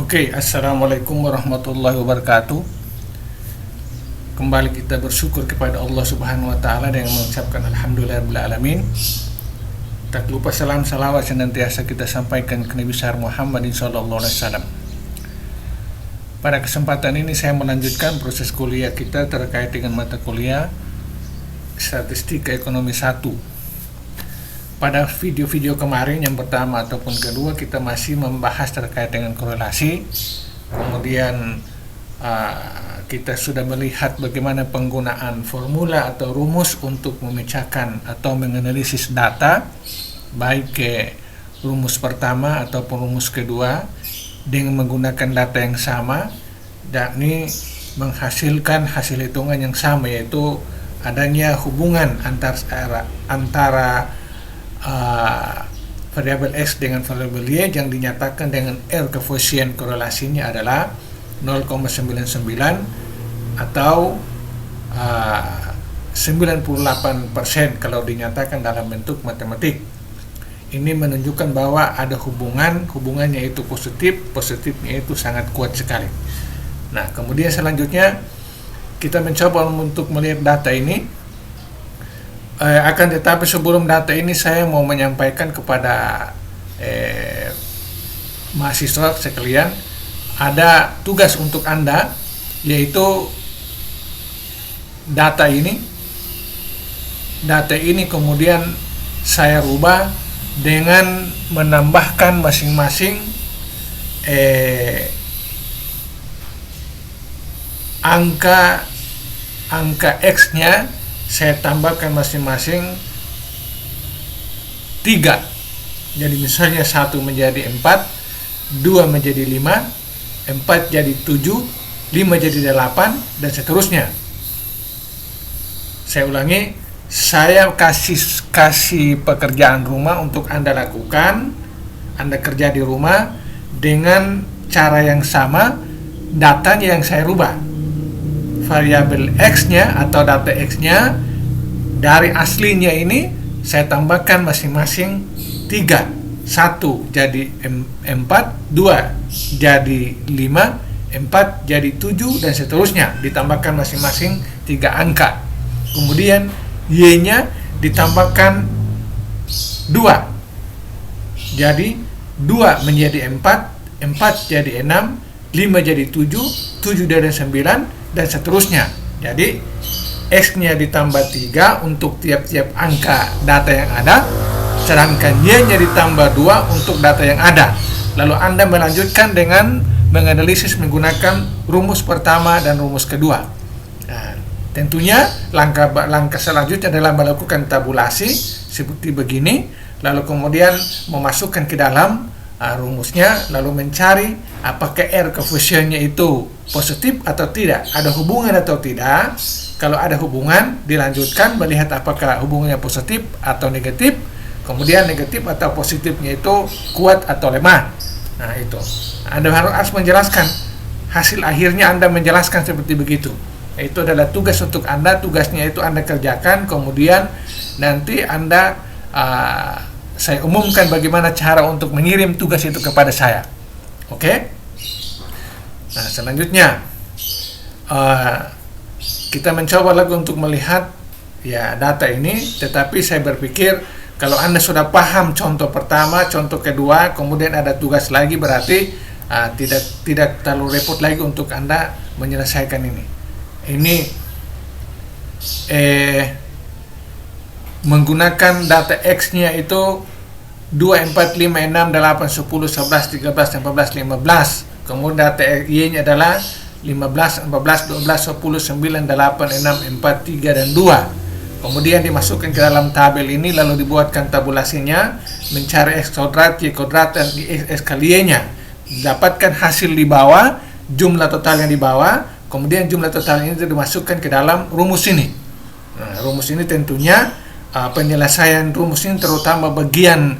Oke, Assalamualaikum warahmatullahi wabarakatuh. Kembali kita bersyukur kepada Allah Subhanahu wa Ta'ala dengan mengucapkan Alhamdulillahirabbil alamin. Tak lupa salam salawat senantiasa kita sampaikan ke Nabi besar Muhammad sallallahu alaihi wasallam. Pada kesempatan ini saya melanjutkan proses kuliah kita terkait dengan mata kuliah Statistika Ekonomi 1. Pada video-video kemarin yang pertama ataupun kedua kita masih membahas terkait dengan korelasi. Kemudian kita sudah melihat bagaimana penggunaan formula atau rumus untuk memecahkan atau menganalisis data, baik ke rumus pertama ataupun rumus kedua dengan menggunakan data yang sama, dan ini menghasilkan hasil hitungan yang sama, yaitu adanya hubungan antara variabel X dengan variabel Y yang dinyatakan dengan R koefisien korelasinya adalah 0,99 atau 98% kalau dinyatakan dalam bentuk matematik. Ini menunjukkan bahwa ada hubungannya itu positifnya itu sangat kuat sekali. Nah, kemudian selanjutnya kita mencoba untuk melihat data ini. Akan tetapi sebelum data ini saya mau menyampaikan kepada mahasiswa sekalian, ada tugas untuk Anda, yaitu data ini kemudian saya rubah dengan menambahkan masing-masing angka X-nya. Saya tambahkan masing-masing 3. Jadi misalnya 1 menjadi 4, 2 menjadi 5, 4 jadi 7, 5 jadi 8, dan seterusnya. Saya ulangi, saya kasih pekerjaan rumah untuk Anda lakukan. Anda kerja di rumah dengan cara yang sama, datanya yang saya rubah. Variabel X-nya atau data X-nya dari aslinya ini saya tambahkan masing-masing 3. 1 jadi 4, 2 jadi 5, 4 jadi 7, dan seterusnya, ditambahkan masing-masing 3 angka. Kemudian Y-nya ditambahkan 2. Jadi 2 menjadi 4, 4 jadi 6, 5 jadi 7, 7 jadi 9, dan seterusnya. Jadi X-nya ditambah 3 untuk tiap-tiap angka data yang ada, sedangkan Y-nya ditambah 2 untuk data yang ada. Lalu Anda melanjutkan dengan menganalisis menggunakan rumus pertama dan rumus kedua. Nah, tentunya langkah selanjutnya adalah melakukan tabulasi seperti begini, lalu kemudian memasukkan ke dalam rumusnya, lalu mencari apakah R koefisiennya itu positif atau tidak, ada hubungan atau tidak. Kalau ada hubungan, dilanjutkan melihat apakah hubungannya positif atau negatif, kemudian negatif atau positifnya itu kuat atau lemah. Nah, itu Anda harus menjelaskan hasil akhirnya, Anda menjelaskan seperti begitu. Itu adalah tugas untuk Anda, tugasnya itu Anda kerjakan, kemudian nanti Anda saya umumkan bagaimana cara untuk mengirim tugas itu kepada saya. Oke? Nah, selanjutnya kita mencoba lagi untuk melihat data ini, tetapi saya berpikir kalau Anda sudah paham contoh pertama, contoh kedua, kemudian ada tugas lagi, berarti tidak terlalu repot lagi untuk Anda menyelesaikan ini. Ini menggunakan data X-nya itu 2, 4, 5, 6, 8, 10, 11, 13, 14, 15. Kemudian data Y-nya adalah 15, 14, 12, 10, 9, 8, 6, 4, 3, dan 2. Kemudian dimasukkan ke dalam tabel ini, lalu dibuatkan tabulasinya, mencari X kuadrat, Y kuadrat, dan X kali Y-nya. Dapatkan hasil di bawah, jumlah total yang di bawah, kemudian jumlah total ini dimasukkan ke dalam rumus ini. Nah, rumus ini tentunya penyelesaian rumus ini terutama bagian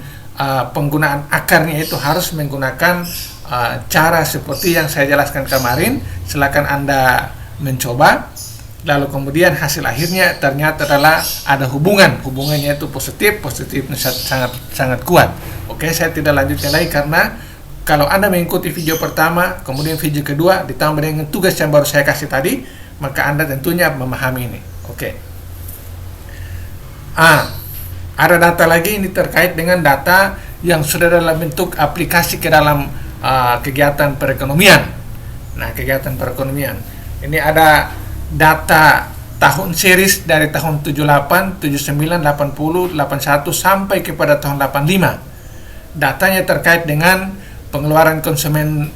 penggunaan akarnya itu harus menggunakan cara seperti yang saya jelaskan kemarin. Silakan Anda mencoba, lalu kemudian hasil akhirnya ternyata adalah ada hubungannya itu positifnya sangat kuat. Oke, saya tidak lanjutkan lagi karena kalau Anda mengikuti video pertama, kemudian video kedua, ditambah dengan tugas yang baru saya kasih tadi, maka Anda tentunya memahami ini. Oke. Ada data lagi, ini terkait dengan data yang sudah dalam bentuk aplikasi ke dalam kegiatan perekonomian. Nah, kegiatan perekonomian. Ini ada data tahun series dari tahun 78, 79, 80, 81 sampai kepada tahun 85. Datanya terkait dengan pengeluaran konsumen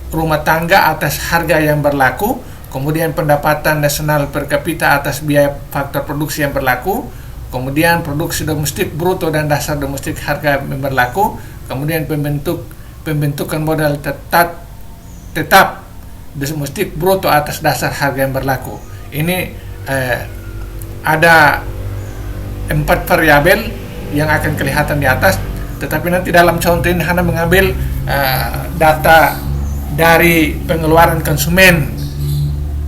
rumah tangga atas harga yang berlaku, kemudian pendapatan nasional per kapita atas biaya faktor produksi yang berlaku, kemudian produksi domestik bruto dan dasar domestik harga yang berlaku, kemudian pembentukan modal tetap domestik bruto atas dasar harga yang berlaku. Ini ada 4 variabel yang akan kelihatan di atas, tetapi nanti dalam contoh ini Anda mengambil data dari pengeluaran konsumen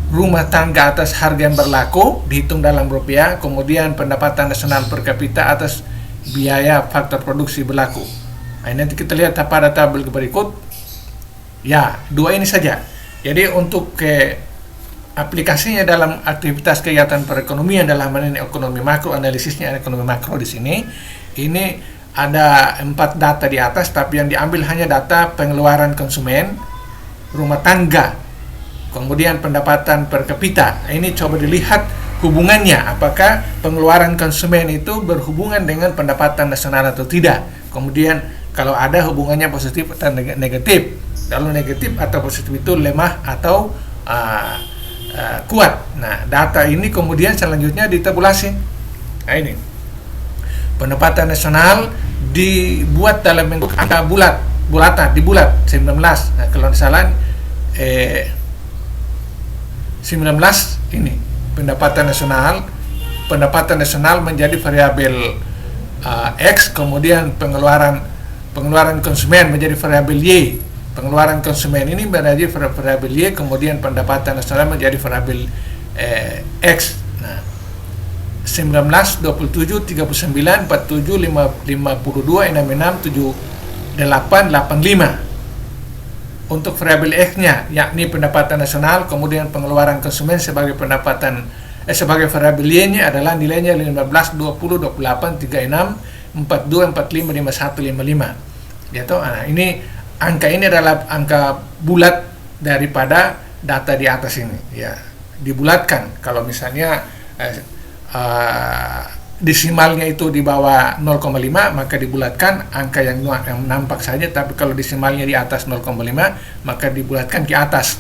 rumah tangga atas harga yang berlaku dihitung dalam rupiah, kemudian pendapatan nasional per kapita atas biaya faktor produksi berlaku. Nah, nanti kita lihat pada tabel berikut. Ya, 2 ini saja. Jadi untuk aplikasinya dalam aktivitas kegiatan perekonomian dalam hal ini ekonomi makro, analisisnya ekonomi makro di sini, ini ada 4 data di atas, tapi yang diambil hanya data pengeluaran konsumen rumah tangga, kemudian pendapatan per kapita. Ini coba dilihat hubungannya, apakah pengeluaran konsumen itu berhubungan dengan pendapatan nasional atau tidak. Kemudian kalau ada hubungannya positif atau negatif. Kalau negatif atau positif itu lemah atau kuat. Nah, data ini kemudian selanjutnya ditabulasi. Nah, ini pendapatan nasional dibuat dalam bentuk angka bulatan, di bulat 19. Nah, kalau salah 19 ini pendapatan nasional menjadi variabel X, kemudian pengeluaran konsumen menjadi variabel Y. Pengeluaran konsumen ini menjadi variabel Y, kemudian pendapatan nasional menjadi variabel X. Nah, 19, 27, 39, 47, 52, 66, 78, 85. Untuk variabel X-nya, yakni pendapatan nasional, kemudian pengeluaran konsumen sebagai sebagai variabel Y-nya adalah nilainya 15, 20, 28, 36, 42, 45, 51, 55. Gitu. Nah, angka ini adalah angka bulat daripada data di atas ini. Ya, dibulatkan. Kalau misalnya desimalnya itu di bawah 0,5, maka dibulatkan angka yang nampak saja. Tapi kalau desimalnya di atas 0,5, maka dibulatkan ke atas.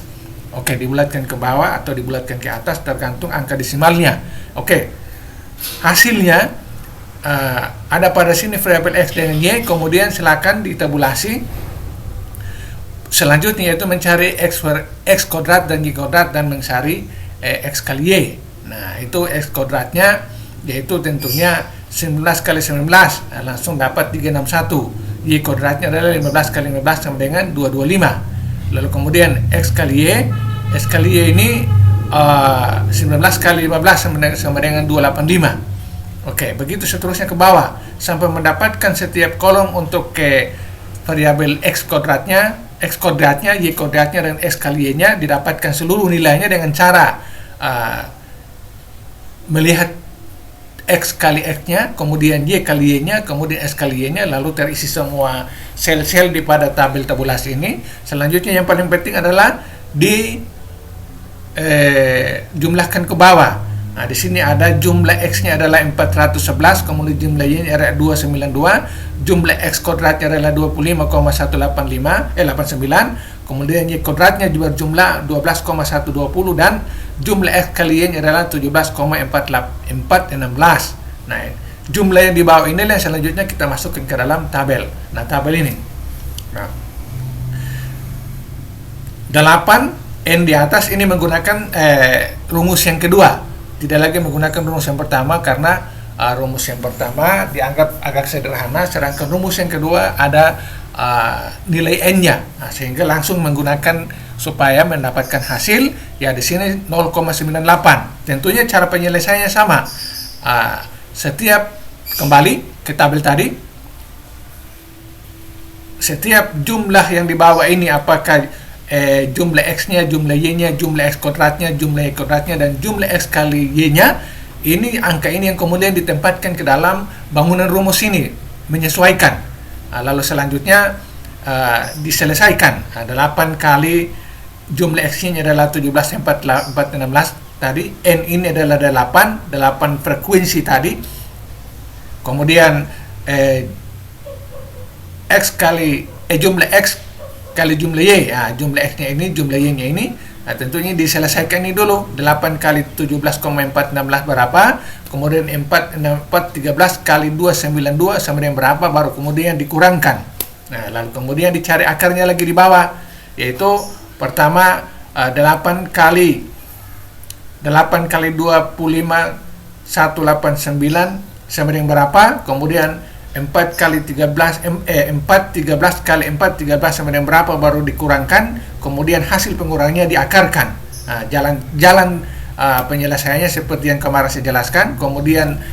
Oke, dibulatkan ke bawah atau dibulatkan ke atas tergantung angka desimalnya. Oke, hasilnya ada pada sini variabel X dan Y, kemudian silakan ditabulasi. Selanjutnya yaitu mencari X kuadrat dan Y kuadrat dan mencari X kali Y. Nah, itu X kuadratnya yaitu tentunya 19 kali 19, langsung dapat 361. Y kuadratnya adalah 15 kali 15 sama dengan 225. Lalu kemudian X kali Y ini 19 kali 15 sama dengan 285. Oke, begitu seterusnya ke bawah sampai mendapatkan setiap kolom untuk variabel X kuadratnya, Y kuadratnya, dan X kali Y-nya, didapatkan seluruh nilainya dengan cara melihat X kali X-nya, kemudian Y kali Y-nya, kemudian S kali Y-nya, lalu terisi semua sel-sel di pada tabel tabulasi ini. Selanjutnya yang paling penting adalah jumlahkan ke bawah. Nah, di sini ada jumlah X-nya adalah 411, kemudian jumlah Y-nya adalah 292, jumlah X kuadratnya adalah 25,189, kemudian Y kuadratnya juga jumlah 12,120, dan jumlah X kali Y-nya adalah 17,416. Nah, jumlah yang di bawah inilah yang selanjutnya kita masukkan ke dalam tabel. Nah, tabel ini. Nah, 8 N di atas ini menggunakan rumus yang kedua. Tidak lagi menggunakan rumus yang pertama karena rumus yang pertama dianggap agak sederhana, sedangkan rumus yang kedua ada nilai N-nya. Nah, sehingga langsung menggunakan supaya mendapatkan hasil ya di sini 0,98. Tentunya cara penyelesaiannya sama. Setiap kembali ke tabel tadi. setiap jumlah yang di bawah ini, apakah jumlah X-nya, jumlah Y-nya, jumlah X kuadratnya, jumlah Y kuadratnya, dan jumlah X kali Y-nya, ini angka ini yang kemudian ditempatkan ke dalam bangunan rumus ini, menyesuaikan. Lalu selanjutnya diselesaikan. 8 kali jumlah X-nya adalah 17, 4, 16 tadi, N ini adalah 8 frekuensi tadi, kemudian X kali jumlah X kali jumlah Y, jumlah X-nya ini, jumlah Y-nya ini. Tentunya diselesaikan ini dulu. 8 kali 17,416 berapa, kemudian 13 kali 292 sama dengan berapa, baru kemudian dikurangkan. Lalu kemudian dicari akarnya lagi di bawah, yaitu pertama 8 kali 25 189 sama dengan berapa, kemudian 4 kali 13 kali 4 13 sama dengan berapa, baru dikurangkan, kemudian hasil pengurangnya diakarkan. Jalan penyelesaiannya seperti yang kemarin saya jelaskan. Kemudian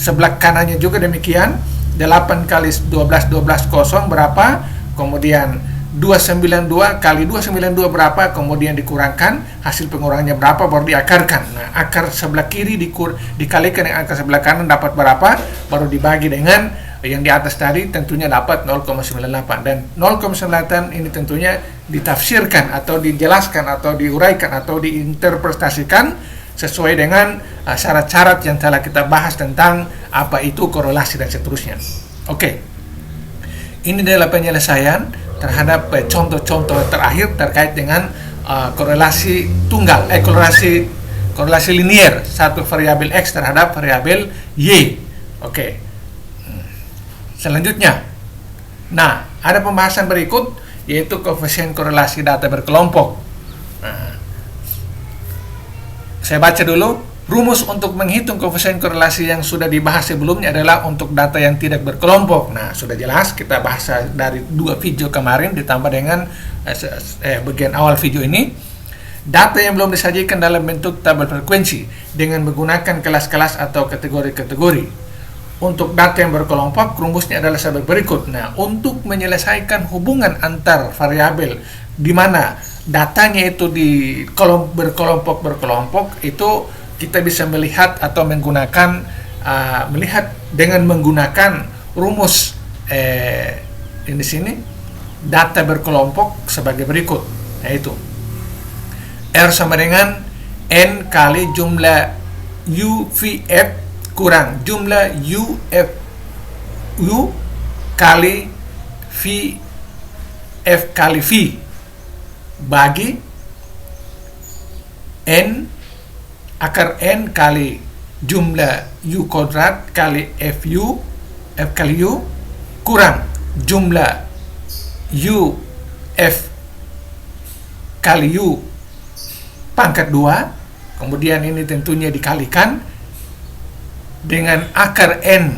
sebelah kanannya juga demikian, 8 kali 12 kosong berapa, kemudian 292 kali 292 berapa, kemudian dikurangkan, hasil pengurangnya berapa, baru diakarkan. Akar sebelah kiri dikalikan dengan akar sebelah kanan dapat berapa, baru dibagi dengan yang di atas tadi, tentunya dapat 0,98. Dan 0,98 ini tentunya ditafsirkan atau dijelaskan atau diuraikan atau diinterpretasikan sesuai dengan syarat-syarat yang telah kita bahas tentang apa itu korelasi dan seterusnya. Oke. Ini adalah penyelesaian terhadap contoh-contoh terakhir terkait dengan korelasi tunggal, korelasi linier satu variabel X terhadap variabel Y. Oke. Selanjutnya, ada pembahasan berikut, yaitu koefisien korelasi data berkelompok. Saya baca dulu. Rumus untuk menghitung koefisien korelasi yang sudah dibahas sebelumnya adalah untuk data yang tidak berkelompok. Sudah jelas, kita bahas dari 2 video kemarin ditambah dengan bagian awal video ini. Data yang belum disajikan dalam bentuk tabel frekuensi dengan menggunakan kelas-kelas atau kategori-kategori. Untuk data yang berkelompok, rumusnya adalah sebagai berikut. Untuk menyelesaikan hubungan antar variabel di mana datanya itu di berkelompok-berkelompok, itu kita bisa melihat atau menggunakan melihat dengan menggunakan rumus di sini data berkelompok sebagai berikut, yaitu R sama dengan N kali jumlah UVF kurang jumlah U kali F kali V bagi N akar N kali jumlah U kuadrat kali F kali U kurang jumlah U F kali U pangkat 2, kemudian ini tentunya dikalikan dengan akar N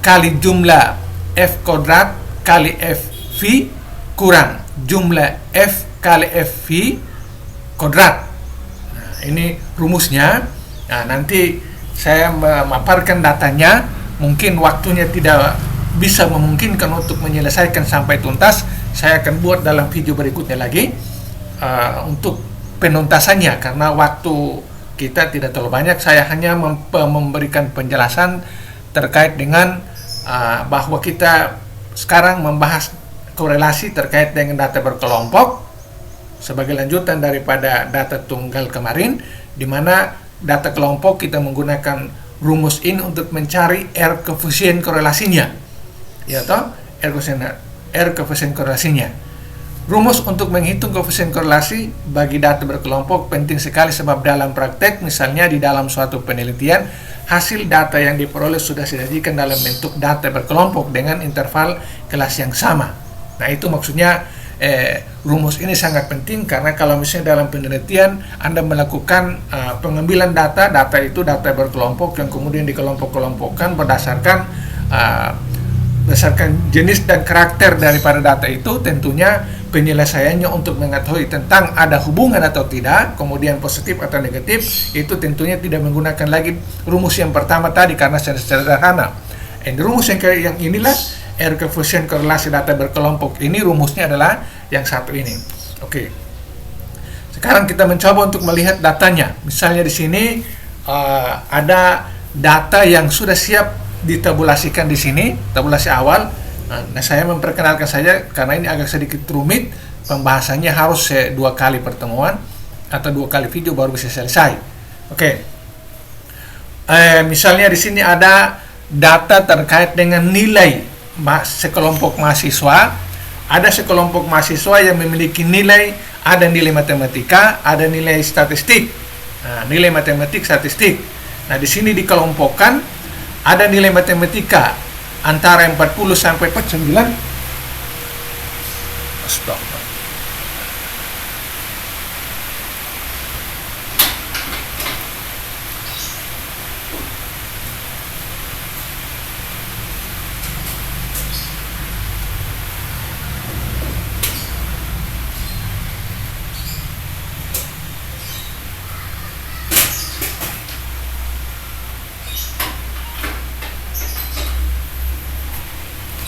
kali jumlah F kuadrat kali F V kurang jumlah F kali F V kuadrat. Ini rumusnya. Nanti saya memaparkan datanya. Mungkin waktunya tidak bisa memungkinkan untuk menyelesaikan sampai tuntas. Saya akan buat dalam video berikutnya lagi untuk penuntasannya, karena waktu kita tidak terlalu banyak. Saya hanya memberikan penjelasan terkait dengan bahwa kita sekarang membahas korelasi terkait dengan data berkelompok sebagai lanjutan daripada data tunggal kemarin, di mana data kelompok kita menggunakan rumus ini untuk mencari R koefisien korelasinya, ya toh, R koefisien korelasinya. Rumus untuk menghitung koefisien korelasi bagi data berkelompok penting sekali, sebab dalam praktek, misalnya di dalam suatu penelitian, hasil data yang diperoleh sudah disajikan dalam bentuk data berkelompok dengan interval kelas yang sama. Itu maksudnya rumus ini sangat penting, karena kalau misalnya dalam penelitian Anda melakukan pengambilan data itu data berkelompok yang kemudian dikelompok-kelompokkan berdasarkan jenis dan karakter daripada data itu, tentunya penyelesaiannya untuk mengetahui tentang ada hubungan atau tidak, kemudian positif atau negatif, itu tentunya tidak menggunakan lagi rumus yang pertama tadi karena sederhana. Rumus yang inilah R koefisien korelasi data berkelompok ini rumusnya adalah yang satu ini. Oke. Sekarang kita mencoba untuk melihat datanya. Misalnya di sini ada data yang sudah siap ditabulasikan di sini, tabulasi awal. Nah, saya memperkenalkan saja karena ini agak sedikit rumit. Pembahasannya harus 2 kali pertemuan atau 2 kali video baru bisa selesai. Oke. Misalnya di sini ada data terkait dengan nilai sekelompok mahasiswa. Ada sekelompok mahasiswa yang memiliki nilai, ada nilai matematika, ada nilai statistik. Nah, nilai matematik, statistik. Nah, di sini dikelompokkan ada nilai matematika antara 40 sampai 49. Stop.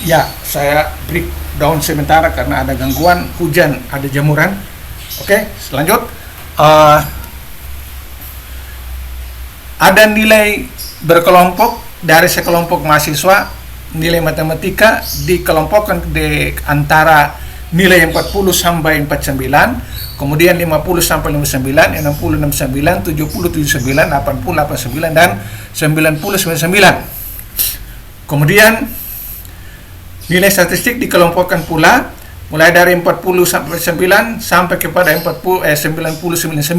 Ya, saya breakdown sementara karena ada gangguan hujan, ada jamuran. Oke, selanjut. Ada nilai berkelompok dari sekelompok mahasiswa, nilai matematika dikelompokkan di antara nilai 40 sampai 49, kemudian 50 sampai 59, 60 69, 70 79, 80 89 dan 90 99. Kemudian nilai statistik dikelompokkan pula mulai dari 40 sampai 9 sampai kepada 90 99.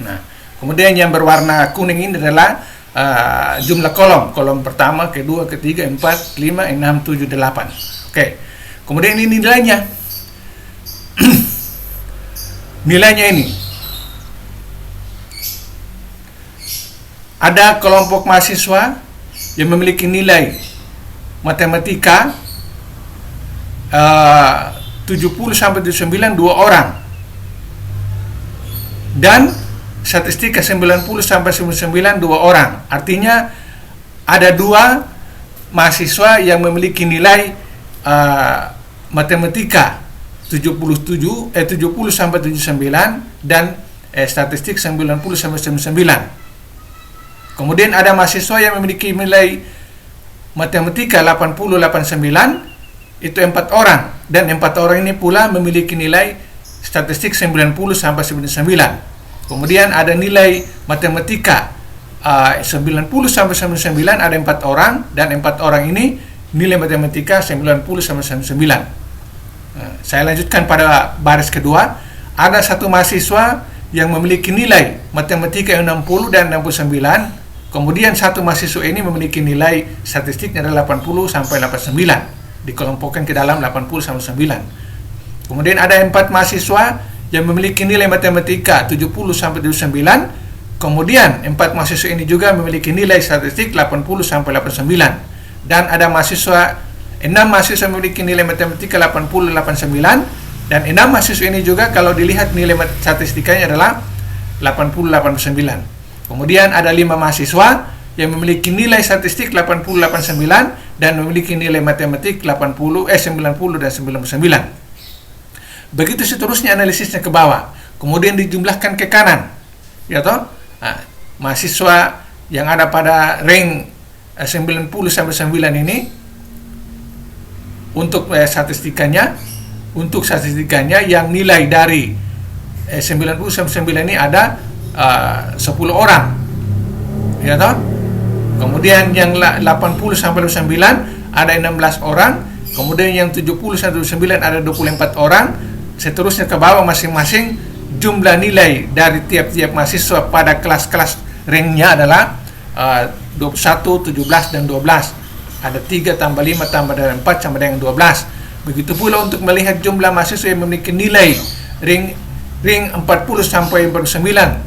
Nah, kemudian yang berwarna kuning ini adalah jumlah kolom pertama, kedua, ketiga, 4, 5, 6, 7, 8. Oke. Kemudian ini nilainya. Nilainya ini. Ada kelompok mahasiswa yang memiliki nilai matematika 70 sampai 79 2 orang, dan statistika 90 sampai 99 2 orang. Artinya ada 2 mahasiswa yang memiliki nilai matematika 70 sampai 79 dan statistik 90 sampai 99. Kemudian ada mahasiswa yang memiliki nilai matematika 80 89, itu 4 orang, dan 4 orang ini pula memiliki nilai statistik 90 sampai 99. Kemudian ada nilai matematika 90 sampai 99, ada 4 orang, dan 4 orang ini nilai matematika 90 sampai 99. Saya lanjutkan pada baris kedua. Ada 1 mahasiswa yang memiliki nilai matematika 60 dan 69. Kemudian 1 mahasiswa ini memiliki nilai statistiknya adalah 80 sampai 89. Dikelompokkan ke dalam 80 sampai 9. Kemudian ada 4 mahasiswa yang memiliki nilai matematika 70 sampai 79. Kemudian 4 mahasiswa ini juga memiliki nilai statistik 80 sampai 89. Dan ada 6 mahasiswa memiliki nilai matematika 80 89, dan 6 mahasiswa ini juga kalau dilihat nilai statistikanya adalah 80 89. Kemudian ada 5 mahasiswa yang memiliki nilai statistik 80 89 dan memiliki nilai matematik 90 dan 99. Begitu seterusnya analisisnya ke bawah. Kemudian dijumlahkan ke kanan. Ya toh? Nah, mahasiswa yang ada pada rank 90 sampai 9 ini untuk statistikanya yang nilai dari 90 sampai 9 ini ada 10 orang. Ya toh? Kemudian yang 80 sampai 99 ada 16 orang, kemudian yang 70 sampai 99 ada 24 orang. Seterusnya ke bawah masing-masing jumlah nilai dari tiap-tiap mahasiswa pada kelas-kelas ranknya adalah 21, 17 dan 12. Ada 3 tambah 5 tambah dengan 4 sama dengan 12. Begitu pula untuk melihat jumlah mahasiswa yang memiliki nilai ring 40 sampai 49.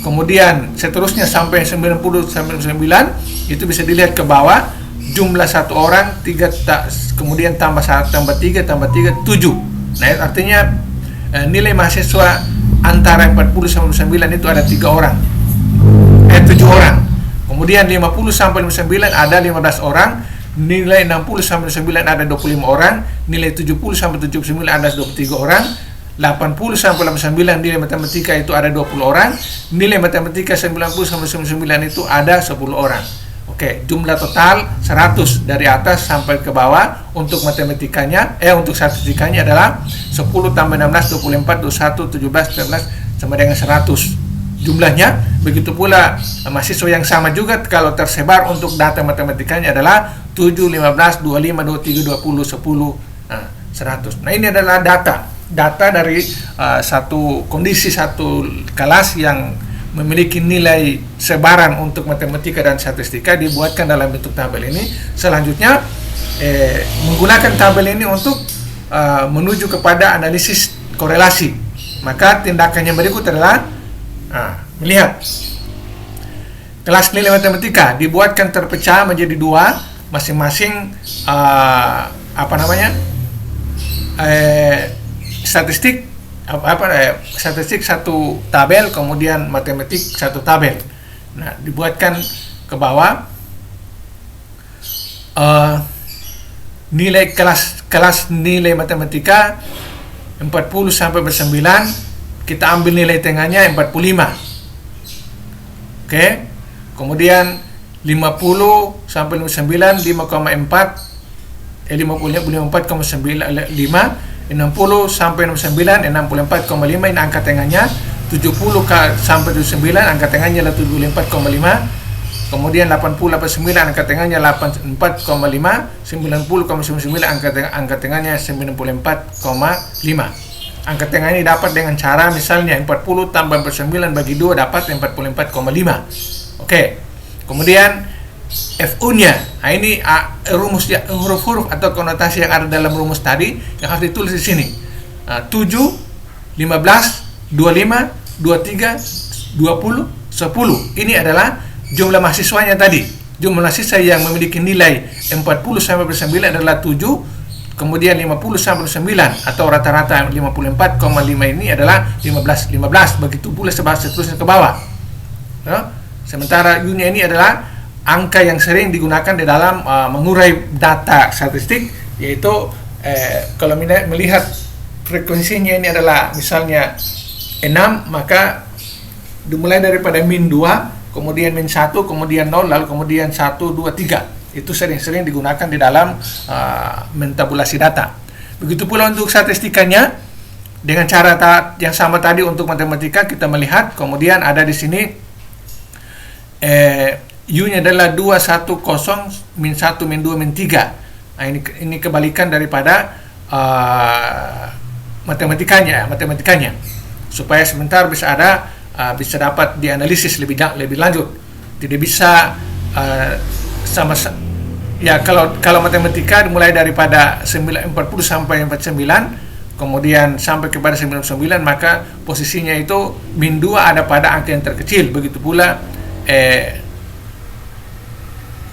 Kemudian seterusnya sampai 90 sampai 99 itu bisa dilihat ke bawah, jumlah 1 orang 3 kemudian tambah 1 tambah 3 tambah 3 7. Nah, artinya nilai mahasiswa antara 40 sampai 99 itu ada 3 orang. 7 orang. Kemudian 50 sampai 59 ada 15 orang, nilai 60 sampai 9 ada 25 orang, nilai 70 sampai 79 ada 23 orang, 80 sampai 89 nilai matematika itu ada 20 orang, nilai matematika 90 sampai 99 itu ada 10 orang. Oke, jumlah total 100 dari atas sampai ke bawah. Untuk matematikanya, untuk statistikanya adalah 10 tambah 16, 24, 21, 17, 19 sama dengan 100 jumlahnya. Begitu pula mahasiswa yang sama juga kalau tersebar untuk data matematikanya adalah 7, 15, 25, 23, 20, 10, 100. Nah, ini adalah data dari satu kondisi satu kelas yang memiliki nilai sebaran untuk matematika dan statistika, dibuatkan dalam bentuk tabel ini. Selanjutnya menggunakan tabel ini untuk menuju kepada analisis korelasi. Maka tindakannya berikut adalah melihat kelas nilai matematika dibuatkan terpecah menjadi dua, masing-masing statistik statistik satu tabel, kemudian matematik satu tabel. Nah, dibuatkan ke bawah nilai kelas nilai matematika 40 sampai 9, kita ambil nilai tengahnya 45. Oke. Kemudian 50 sampai 59 5,4 54,95, 60 sampai 69 64,5, ini angka tengahnya. 70 sampai 79 angka tengahnya adalah 74,5. Kemudian 80 sampai 9 angka tengahnya 84,5, 90,99 angka tengahnya 94,5. Angka tengah ini dapat dengan cara misalnya 40 tambah 49 bagi 2 dapat 44,5. Oke. Kemudian FU-nya, nah ini rumus huruf-huruf atau konotasi yang ada dalam rumus tadi yang harus ditulis di sini. 7, 15, 25, 23, 20, 10. Ini adalah jumlah mahasiswanya tadi. Jumlah mahasiswa yang memiliki nilai 40 sampai 9 adalah 7, kemudian 50 sampai 9 atau rata-rata 54,5 ini adalah 15. Begitu pula seterusnya ke bawah. Sementara U-nya ini adalah angka yang sering digunakan di dalam mengurai data statistik, yaitu kalau melihat frekuensinya ini adalah misalnya 6, maka dimulai daripada min 2, kemudian min 1, kemudian 0, lalu kemudian 1, 2, 3. Itu sering-sering digunakan di dalam mentabulasi data. Begitu pula untuk statistikanya, dengan cara yang sama tadi untuk matematika kita melihat, kemudian ada di sini U-nya adalah 2, 1, 0, min 1, min 2, min 3. Nah, ini kebalikan daripada matematikanya, supaya sebentar bisa dapat dianalisis lebih lanjut. Tidak bisa kalau matematika dimulai daripada 40 sampai 49, kemudian sampai kepada 99, maka posisinya itu min 2 ada pada angka yang terkecil. Begitu pula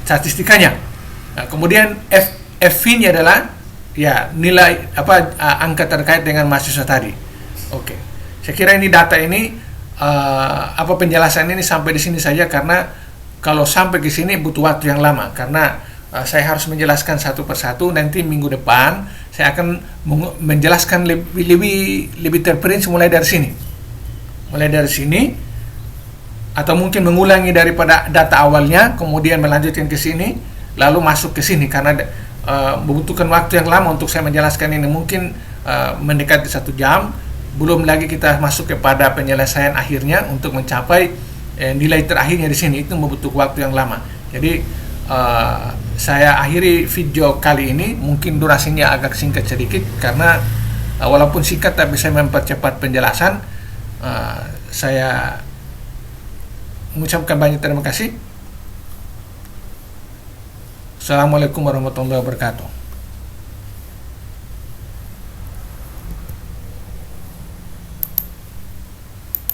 statistikanya. Nah, kemudian FV-nya adalah nilai angka terkait dengan mahasiswa tadi. Oke. Saya kira ini data ini penjelasan ini sampai di sini saja, karena kalau sampai ke sini butuh waktu yang lama, karena saya harus menjelaskan satu persatu. Nanti minggu depan saya akan menjelaskan lebih terperinci mulai dari sini, atau mungkin mengulangi daripada data awalnya, kemudian melanjutkan ke sini, lalu masuk ke sini, karena membutuhkan waktu yang lama untuk saya menjelaskan ini. Mungkin mendekati 1 jam, belum lagi kita masuk kepada penyelesaian akhirnya untuk mencapai nilai terakhirnya di sini. Itu membutuhkan waktu yang lama. Jadi saya akhiri video kali ini, mungkin durasinya agak singkat sedikit, karena walaupun singkat tapi saya mempercepat penjelasan. Saya mengucapkan banyak terima kasih. Assalamualaikum warahmatullahi wabarakatuh.